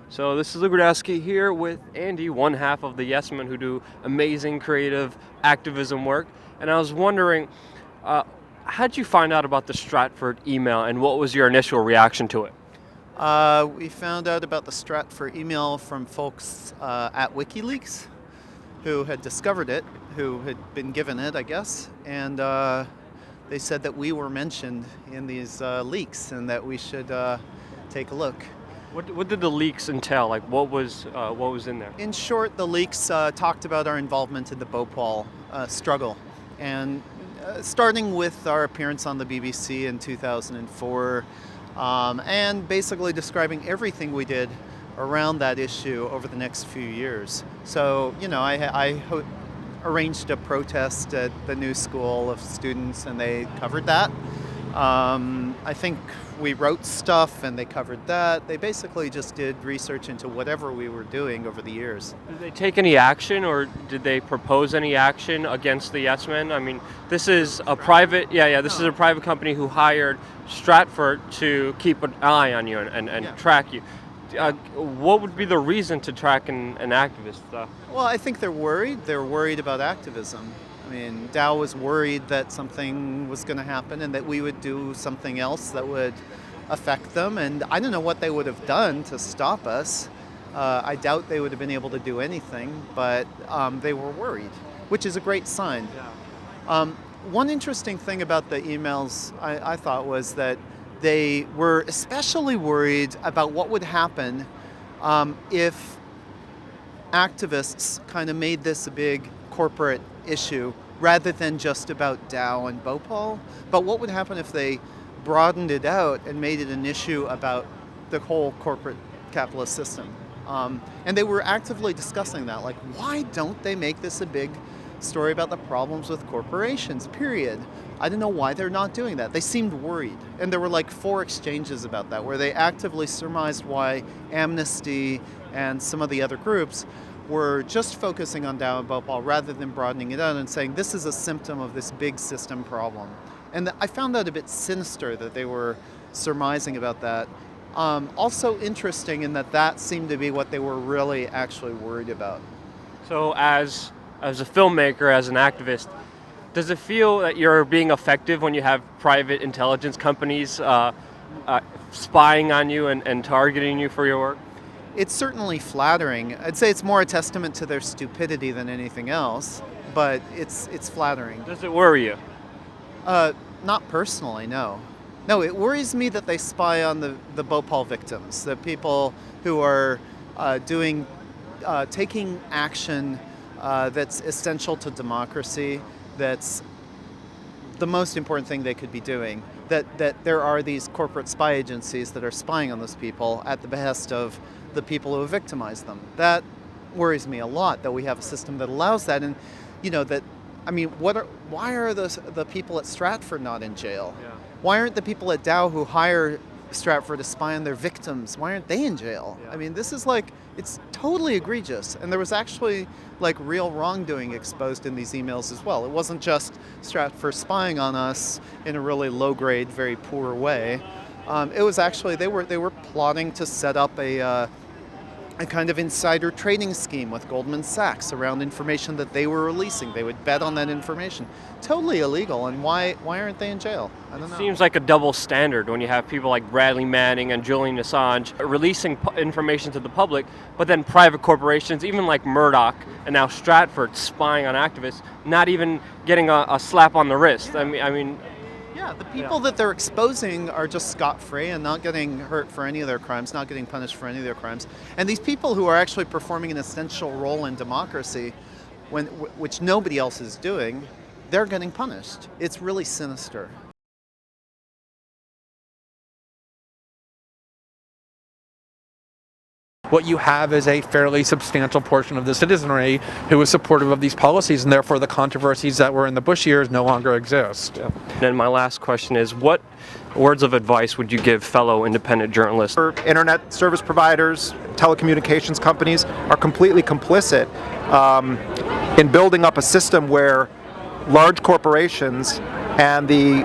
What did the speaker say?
So this is Rudkowski here with Andy, one half of the Yes Men who do amazing creative activism work. And I was wondering, how'd you find out about the Stratford email and what was your initial reaction to it? We found out about the Stratfor email from folks at WikiLeaks who had discovered it, who had been given it, I guess, and they said that we were mentioned in these leaks and that we should take a look. What did the leaks entail? Like, what was in there? In short, the leaks talked about our involvement in the Bhopal struggle, and starting with our appearance on the BBC in 2004, and basically describing everything we did around that issue over the next few years. So, I arranged a protest at the new school of students, and they covered that. I think we wrote stuff and they covered that. They basically just did research into whatever we were doing over the years. Did they take any action, or did they propose any action against the Yes Men? I mean, this is a private, this is a private company who hired Stratford to keep an eye on you and track you. What would be the reason to track an activist? Well, I think they're worried. They're worried about activism. I mean, Dow was worried that something was going to happen and that we would do something else that would affect them. And I don't know what they would have done to stop us. I doubt they would have been able to do anything, but they were worried, which is a great sign. Yeah. One interesting thing about the emails, I thought, was that they were especially worried about what would happen if activists kind of made this a big corporate issue rather than just about Dow and Bhopal. But what would happen if they broadened it out and made it an issue about the whole corporate capitalist system? And they were actively discussing that. Like, why don't they make this a big story about the problems with corporations, period? I don't know why they're not doing that. They seemed worried. And there were like 4 exchanges about that where they actively surmised why Amnesty and some of the other groups were just focusing on Dow and Bhopal rather than broadening it out and saying this is a symptom of this big system problem. And I found that a bit sinister that they were surmising about that. Also interesting in that seemed to be what they were really actually worried about. So as a filmmaker, as an activist, does it feel that you're being effective when you have private intelligence companies spying on you and targeting you for your work? It's certainly flattering. I'd say it's more a testament to their stupidity than anything else, but it's flattering. Does it worry you? Not personally, no. No, it worries me that they spy on the Bhopal victims, the people who are taking action that's essential to democracy, that's the most important thing they could be doing, that there are these corporate spy agencies that are spying on those people at the behest of the people who have victimized them. That worries me a lot, that we have a system that allows that. And, why are the people at Stratford not in jail? Yeah. Why aren't the people at Dow who hire Stratford to spy on their victims, why aren't they in jail? Yeah. I mean, this is it's totally egregious. And there was actually real wrongdoing exposed in these emails as well. It wasn't just Stratford spying on us in a really low grade, very poor way. It was actually, they were plotting to set up a kind of insider trading scheme with Goldman Sachs around information that they were releasing. They would bet on that information. Totally illegal. And why aren't they in jail? I don't know. It seems like a double standard when you have people like Bradley Manning and Julian Assange releasing information to the public, but then private corporations, even like Murdoch and now Stratford, spying on activists, not even getting a slap on the wrist. Yeah, the people that they're exposing are just scot-free and not getting hurt for any of their crimes, not getting punished for any of their crimes. And these people who are actually performing an essential role in democracy, which nobody else is doing, they're getting punished. It's really sinister. What you have is a fairly substantial portion of the citizenry who is supportive of these policies, and therefore the controversies that were in the Bush years no longer exist. Yeah. Then my last question is, what words of advice would you give fellow independent journalists? Internet service providers, telecommunications companies are completely complicit in building up a system where large corporations and the